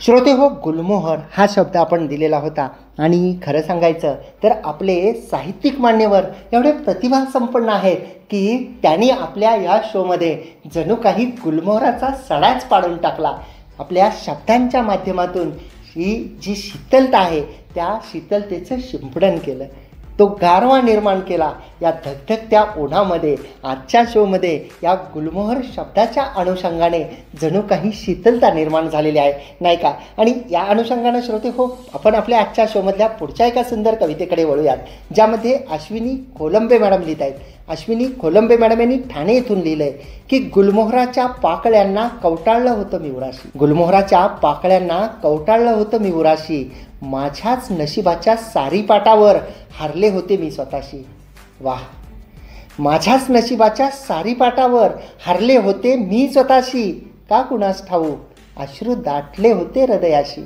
श्रोते हो, गुलमोहर हा शब्द आपण दिलेला होता आणि खरं सांगायचं तर आपले साहित्यिक मान्यवर एवढे प्रतिभासंपन्न आहेत की त्यांनी आपल्या या शोमध्ये जणू काही गुलमोहराचा सडाच पाडून टाकला. आपल्या शब्दांच्या माध्यमातून ही जी शीतलता आहे त्या शीतलतेचं शिंपडण केलं, तो गारवा निर्माण केला. या धगधगत्या उन्हामध्ये आजच्या शोमध्ये या गुलमोहर शब्दाच्या अनुषंगाने जणू काही शीतलता निर्माण झालेली आहे, नाही का? आणि या अनुषंगाने श्रोते हो, आपण आपल्या आजच्या शोमधल्या पुढच्या एका सुंदर कवितेकडे वळूयात, ज्यामध्ये अश्विनी कोलंबे मॅडम लिहित आहेत. अश्विनी कोलंबे मॅडम यांनी ठाणे येथून लिहिलं आहे की गुलमोहराच्या पाकळ्यांना कवटाळलं होतं मी उराशी. गुलमोहराच्या पाकळ्यांना कवटाळलं होतं मी उराशी, माझ्याच नशिबाच्या सारीपाटावर हारले होते मी स्वतःशी. वाह! माझ्याच नशिबाच्या सारीपाटावर हारले होते मी स्वतःशी, का कुणास ठाऊक अश्रू दाटले होते हृदयाशी.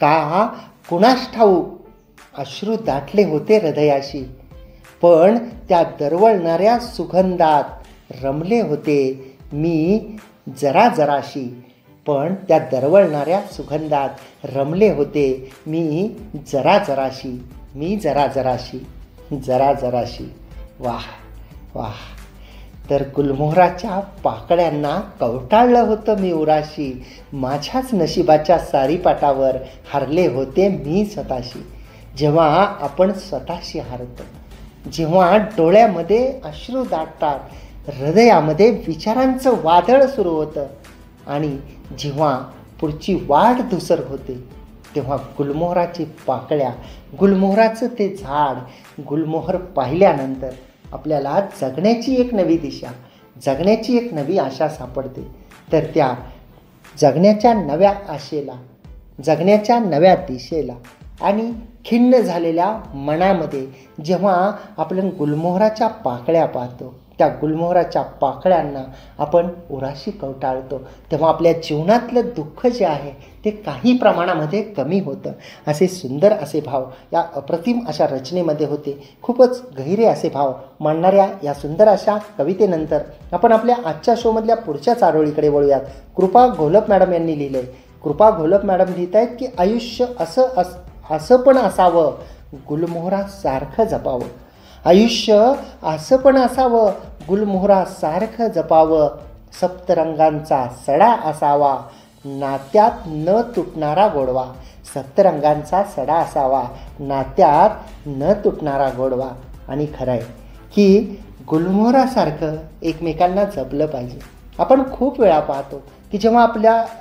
का कुणास ठाऊक अश्रू दाटले होते हृदयाशी, पण त्या दरवळणाऱ्या सुगंधात रमले होते मी जरा जराशी. पण त्या दरवळणाऱ्या सुगंधात रमले होते मी जरा जराशी, मी जरा जराशी, जरा जराशी. वाह वाह! तर गुलमोहराच्या पाकळ्यांना कवटाळलं होतं मी उराशी, माझ्याच नशिबाच्या सारीपाटावर हारले होते मी स्वतःशी. जेव्हा आपण स्वतःशी हारतो, जेव्हा डोळ्यामध्ये अश्रू दाटतात, हृदयामध्ये विचारांचं वादळ सुरू होतं आणि जेव्हा पुढची वाट धुसर होते, तेव्हा गुलमोहराची पाकळ्या, गुलमोहराचं ते झाड, गुलमोहर पाहिल्यानंतर आपल्याला जगण्याची एक नवी दिशा, जगण्याची एक नवी आशा सापडते. तर त्या जगण्याच्या नव्या आशेला, जगण्याच्या नव्या दिशेला आणि खिन्न झालेल्या मनामध्ये जेव्हा आपण गुलमोहराच्या पाकळ्या पाहतो, त्या गुलमोहराच्या पाकळ्यांना आपण उराशी कवटाळतो, तेव्हा आपल्या जीवनातलं दुःख जे आहे ते काही प्रमाणामध्ये कमी होतं. असे सुंदर असे भाव या अप्रतिम अशा रचनेमध्ये होते. खूपच गहिरे असे भाव मांडणाऱ्या या सुंदर अशा कवितेनंतर आपण आपल्या आजच्या शोमधल्या पुढच्या चारोळीकडे वळूयात. कृपा घोलप मॅडम यांनी लिहिलं आहे. कृपा घोलप मॅडम लिहित आहेत की आयुष्य असं पण असावं, गुलमोहरासारखं जपावं. आयुष्य असं पण असावं, गुलमोहरासारखं जपावं. सप्तरंगांचा सडा असावा, नात्यात न तुटणारा गोडवा. सप्तरंगांचा सडा असावा, नात्यात न तुटणारा गोडवा. आणि खरं आहे की गुलमोहरासारखं एकमेकांना जपलं पाहिजे. आपण खूप वेळा पाहतो की जेव्हा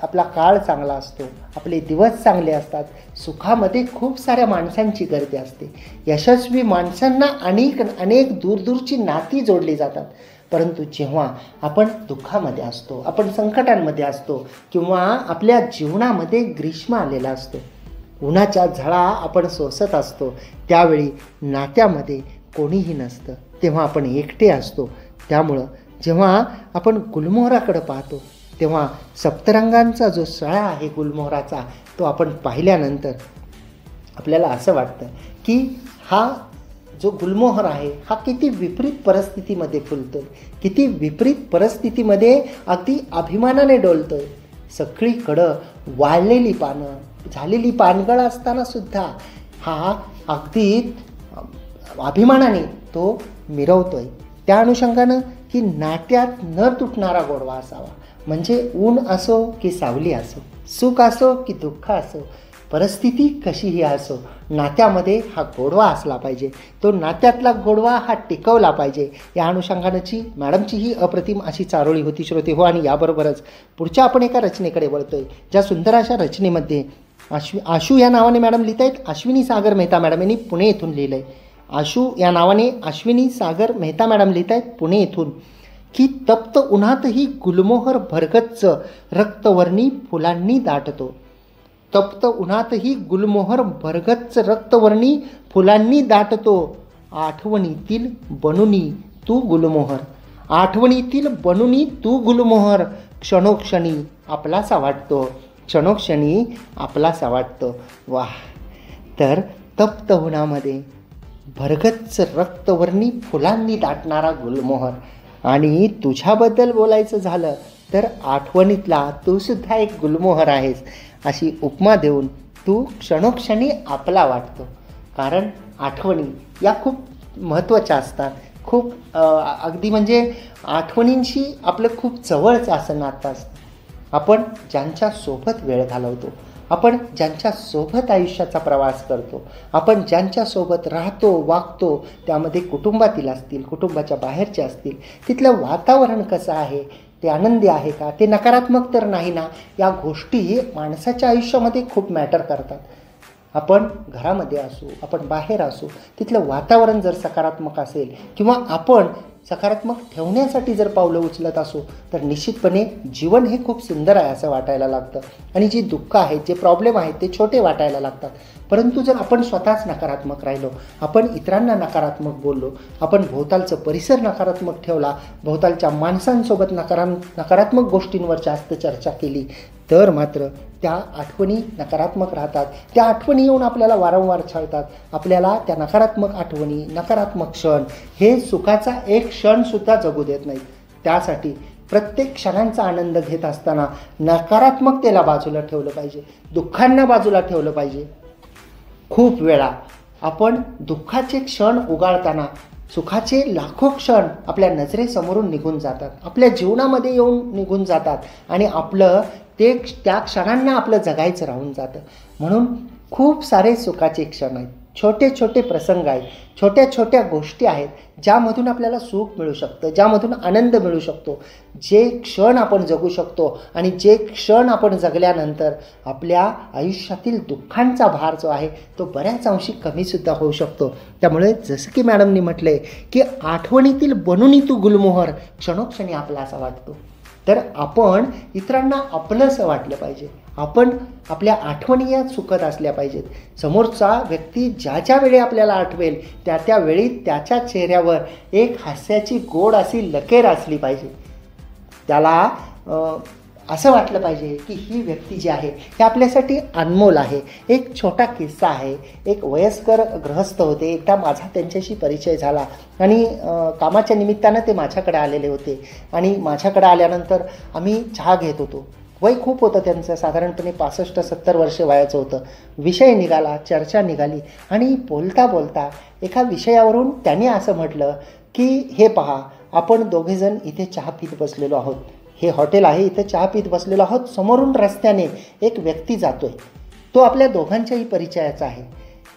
आपला काळ चांगला असतो, आपले दिवस चांगले असतात, सुखामध्ये खूप साऱ्या माणसांची गर्दी असते, यशस्वी माणसांना अनेक दूरदूरची नाती जोडली जातात. परंतु जेव्हा आपण दुःखामध्ये असतो, आपण संकटांमध्ये असतो किंवा आपल्या जीवनामध्ये ग्रीष्म आलेला असतो, उन्हाच्या झळा आपण सोसत असतो, त्यावेळी नात्यामध्ये कोणीही नसतं, तेव्हा आपण एकटे असतो. त्यामुळं जेव्हा आपण गुलमोहराकडे पाहतो तेव्हा सप्तरंगांचा जो सळा आहे गुलमोहराचा, तो आपण पाहिल्यानंतर आपल्याला असं वाटतं की हा जो गुलमोहर आहे हा किती विपरीत परिस्थितीमध्ये फुलतो आहे, किती विपरीत परिस्थितीमध्ये अगदी अभिमानाने डोलतो आहे. सगळीकडं वाळलेली पानं, झालेली पानगळ असतानासुद्धा हा अगदी अभिमानाने तो मिरवतो आहे. त्या अनुषंगानं की नात्यात न तुटणारा गोडवा असावा, म्हणजे ऊन असो की सावली असो, सुख असो की दुःख असो, परिस्थिती कशीही असो, नात्यामध्ये हा गोडवा असला पाहिजे. तो नात्यातला गोडवा हा टिकवला पाहिजे. या अनुषंगानंची मॅडमची ही अप्रतिम अशी चारोळी होती श्रोते हो. आणि याबरोबरच पुढच्या आपण एका रचनेकडे वळतोय, ज्या सुंदर अशा रचनेमध्ये आशू या नावाने मॅडम लिहित आहेत. अश्विनी सागर मेहता मॅडम यांनी पुणे येथून लिहिलं आहे. आशू या नावाने अश्विनी सागर मेहता मॅडम लिहित आहेत पुणे येथून की तप्त उन्हातही गुलमोहर भरगच्च रक्तवर्णी फुलांनी दाटतो. तप्त उन्हातही गुलमोहर भरगच्च रक्तवर्णी फुलांनी दाटतो. आठवणीतील बनुनी तू गुलमोहर, आठवणीतील बनुनी तू गुलमोहर. क्षणोक्षणी आपलासा वाटतो, क्षणोक्षणी आपलासा वाटतो. वाह! तर तप्त उन्हामध्ये भरगच्च रक्तवर्णी फुलांनी दाटणारा गुलमोहर. आणि तुझ्याबद्दल बोलायचं झालं तर आठवणीतला तू सुद्धा एक गुलमोहर आहेस अशी उपमा देऊन तू क्षणोक्षणी आपला वाटतो. कारण आठवणी या खूप महत्त्वाच्या असतात. खूप अगदी म्हणजे आठवणींशी आपलं खूप जवळचं असं नातं असतं. आपण ज्यांच्यासोबत वेळ घालवतो, आपण ज्यांच्यासोबत आयुष्याचा प्रवास करतो, आपण ज्यांच्यासोबत राहतो वागतो, त्यामध्ये कुटुंबातील असतील, कुटुंबाच्या बाहेरचे असतील, तिथलं वातावरण कसं आहे, ते आनंदी आहे का, ते नकारात्मक तर नाही ना, या गोष्टी माणसाच्या आयुष्यामध्ये खूप मॅटर करतात. आपण घरामध्ये असू, आपण बाहेर असू, तिथलं वातावरण जर सकारात्मक असेल किंवा आपण सकारात्मक ठेवण्यासाठी जर पावलं उचलत असू तर निश्चितपणे जीवन हे खूप सुंदर आहे असं वाटायला लागतं. आणि जी दुःख आहेत, जे प्रॉब्लेम आहेत ते छोटे वाटायला लागतात. परंतु जर आपण स्वतःच नकारात्मक राहिलो, आपण इतरांना नकारात्मक बोललो, आपण भोवतालचं परिसर नकारात्मक ठेवला, भोवतालच्या माणसांसोबत नकारात्मक गोष्टींवर जास्त चर्चा केली, तर मात्र त्या आठवणी नकारात्मक राहतात. त्या आठवणी येऊन आपल्याला वारंवार छळतात. आपल्याला त्या नकारात्मक आठवणी, नकारात्मक क्षण हे सुखाचा एक क्षणसुद्धा जगू देत नाहीत. त्यासाठी प्रत्येक क्षणांचा आनंद घेत असताना नकारात्मकतेला बाजूला ठेवलं पाहिजे, दुःखांना बाजूला ठेवलं पाहिजे. खूप वेळा आपण दुःखाचे क्षण उगाळताना सुखाचे लाखो क्षण आपल्या नजरेसमोरून निघून जातात, आपल्या जीवनामध्ये येऊन निघून जातात आणि आपलं त्या क्षणांना आपलं जगायचं राहून जातं. म्हणून खूप सारे सुखाचे क्षण आहेत, छोटे छोटे प्रसंग आहेत, छोट्या छोट्या गोष्टी आहेत ज्यामधून आपल्याला सुख मिळू शकतं, ज्यामधून आनंद मिळू शकतो, जे क्षण आपण जगू शकतो आणि जे क्षण आपण जगल्यानंतर आपल्या आयुष्यातील दुःखांचा भार जो आहे तो बऱ्याच अंशी कमीसुद्धा होऊ शकतो. त्यामुळे जसं की मॅडमनी म्हटलं आहे की आठवणीतील बनूनी तू गुलमोहर क्षणोक्षणी आपला असा वाटतो. तर आपण इतरांना आपलंसं वाटलं पाहिजे. आपण आपल्या आठवणी या सुखद असल्या पाहिजेत. समोरचा व्यक्ती ज्या ज्या वेळी आपल्याला आठवेल त्या त्यावेळी त्याच्या चेहऱ्यावर एक हास्याची गोड अशी लकेर असली पाहिजे. त्याला असं वाटलं पाहिजे की ही व्यक्ती जी आहे हे आपल्यासाठी अनमोल आहे. एक छोटा किस्सा आहे. एक वयस्कर गृहस्थ होते. एकदा माझा त्यांच्याशी परिचय झाला आणि कामाच्या निमित्तानं ते माझ्याकडे आलेले होते आणि माझ्याकडे आल्यानंतर आम्ही चहा घेत होतो. वय खूप होतं त्यांचं, साधारणपणे 65-70 वर्ष वयाचं होतं. विषय निघाला, चर्चा निघाली आणि बोलता बोलता एका विषयावरून त्यांनी असं म्हटलं की हे पहा, आपण दोघेजण इथे चहा पीत बसलेलो आहोत. हे हॉटेल आहे, इथं चहा पीत बसलेलो आहोत. समोरून रस्त्याने एक व्यक्ती जातोय, तो आपल्या दोघांच्याही परिचयाचा आहे.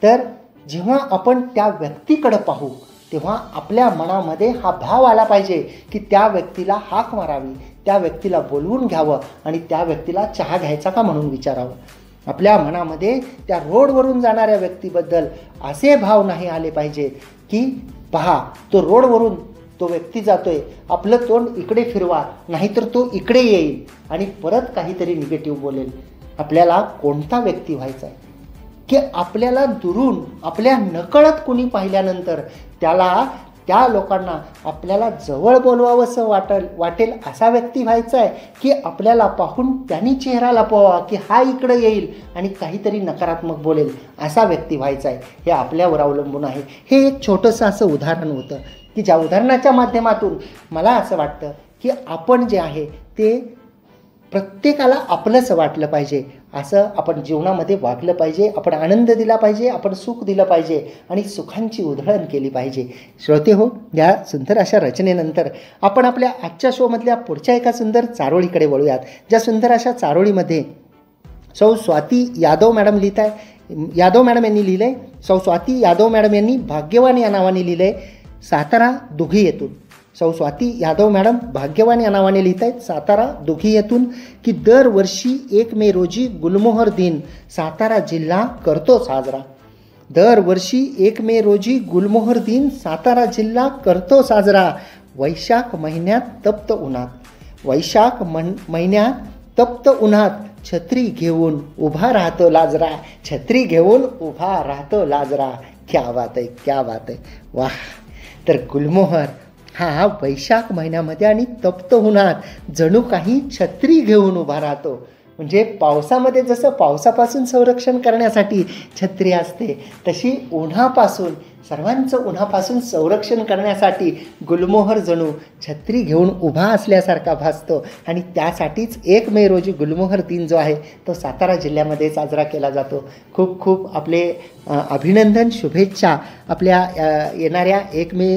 तर जेव्हा आपण त्या व्यक्तीकडे पाहू तेव्हा आपल्या मनामध्ये हा भाव आला पाहिजे की त्या व्यक्तीला हाक मारावी, त्या व्यक्तीला बोलवून घ्यावं आणि त्या व्यक्तीला चहा घ्यायचा का म्हणून विचारावं. आपल्या मनामध्ये त्या रोडवरून जाणाऱ्या व्यक्तीबद्दल असे भाव नाही आले पाहिजे की पहा, तो रोडवरून तो व्यक्ती जातोय, आपलं तोंड इकडे फिरवा, नाहीतर तो इकडे येईल आणि परत काहीतरी निगेटिव्ह बोलेल. आपल्याला कोणता व्यक्ती व्हायचा आहे की आपल्याला दुरून आपल्या नकळत कुणी पाहिल्यानंतर त्या लोकांना आपल्याला जवळ बोलवावंसं वाटेल असा व्यक्ती व्हायचा आहे की आपल्याला पाहून त्यांनी चेहरा लपवावा की हा इकडे येईल आणि काहीतरी नकारात्मक बोलेल असा व्यक्ती व्हायचा आहे. हे आपल्यावर अवलंबून आहे. हे एक छोटंसं असं उदाहरण होतं की ज्या उदाहरणाच्या माध्यमातून मला असं वाटतं की आपण जे आहे ते प्रत्येकाला आपलंच वाटलं पाहिजे, असं आपण जीवनामध्ये वागलं पाहिजे. आपण आनंद दिला पाहिजे, आपण सुख दिलं पाहिजे आणि सुखांची उधळण केली पाहिजे. श्रोते हो, या सुंदर अशा रचनेनंतर आपण आपल्या आजच्या शोमधल्या पुढच्या एका सुंदर चारोळीकडे वळूयात. ज्या सुंदर अशा चारोळीमध्ये सौ स्वाती यादव मॅडम लिहित आहे, यादव मॅडम यांनी लिहिलं आहे. सौ स्वाती यादव मॅडम यांनी भाग्यवान या नावाने लिहिलं आहे, सातारा दुघी येथून. सौ स्वाती यादव मॅडम भाग्यवान या नावाने लिहित आहेत, सातारा दुघी येथून, की दरवर्षी 1 मे रोजी गुलमोहर दिन सातारा जिल्हा करतो साजरा. दरवर्षी 1 मे रोजी गुलमोहर दिन सातारा जिल्हा करतो साजरा. वैशाख महिन्यात तप्त उन्हात, वैशाख महिन्यात तप्त उन्हात छत्री घेऊन उभा राहतो लाजरा, छत्री घेऊन उभा राहतो लाजरा. क्या बात आहे, क्या बात आहे, वाह. तर गुलमोहर हा वैशाख महिन्यामध्ये आणि तप्त उन्हात जणू काही छत्री घेऊन उभा राहतो. म्हणजे पावसामध्ये जसं पावसापासून संरक्षण करण्यासाठी छत्री असते, तशी उन्हापासून सर्वांचं उन्हापासून संरक्षण करण्यासाठी गुलमोहर जणू छत्री घेऊन उभा असल्यासारखा भासतो. आणि त्यासाठीच 1 मे रोजी गुलमोहर दिन जो आहे तो सातारा जिल्ह्यामध्ये साजरा केला जातो. खूप खूप आपले अभिनंदन, शुभेच्छा आपल्या येणाऱ्या 1 मे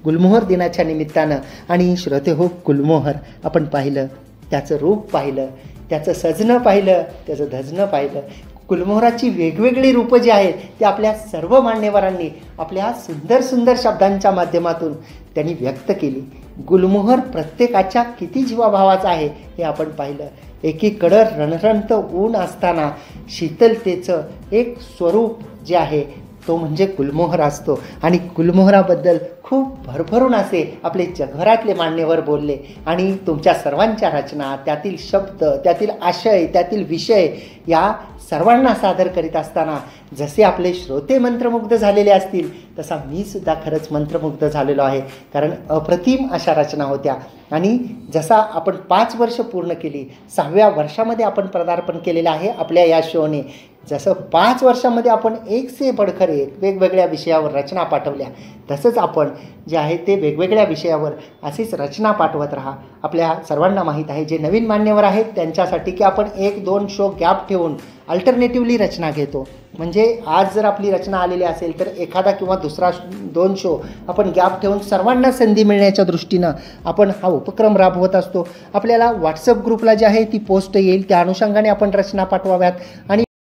गुलमोहर दिनाच्या निमित्तानं. आणि श्रोते हो, गुलमोहर आपण पाहिलं, त्याचं रूप पाहिलं, त्याचं सजणं पाहिलं, त्याचं धजणं पाहिलं. गुलमोहराची वेगवेगळी रूपं जी आहेत ते आपल्या सर्व मान्यवरांनी आपल्या सुंदर सुंदर शब्दांच्या माध्यमातून त्यांनी व्यक्त केली. गुलमोहर प्रत्येकाच्या किती जीवाभावाचा आहे हे आपण पाहिलं. एकीकडं रणरणतं ऊन असताना शीतलतेचं एक स्वरूप जे आहे तो म्हणजे गुलमोहर असतो. आणि गुलमोहराबद्दल खूप भरभरून असे आपले जगभरातले मान्यवर बोलले. आणि तुमच्या सर्वांच्या रचना, त्यातील शब्द, त्यातील आशय, त्यातील विषय या सर्वांना सादर करीत असताना जसे आपले श्रोते मंत्रमुग्ध झालेले असतील तसा मी सुद्धा खरंच मंत्रमुग्ध झालेलो आहे. कारण अप्रतिम अशा रचना होत्या. आणि जसा आपण 5 वर्ष पूर्ण केली, 6व्या वर्षामध्ये आपण पदार्पण केलेलं आहे आपल्या या शोने. जसं 5 वर्षामध्ये आपण एक से बडकर एक वेगवेगळ्या विषयावर रचना पाठवल्या, तसंच आपण जे आहे ते वेगवेगळ्या विषयावर अशीच रचना पाठवत राहा. आपल्या सर्वांना माहीत आहे, जे नवीन मान्यवर आहेत त्यांच्यासाठी, की आपण 1-2 शो गॅप ठेवून अल्टरनेटिव्हली रचना घेतो. म्हणजे आज जर आपली रचना आलेली असेल तर एखादा किंवा दुसरा 2 शो आपण गॅप ठेवून सर्वांना संधी मिळण्याच्या दृष्टीनं आपण हा उपक्रम राबवत असतो. आपल्याला व्हॉट्सअप ग्रुपला जे आहे ती पोस्ट येईल, त्या अनुषंगाने आपण रचना पाठवाव्यात. आणि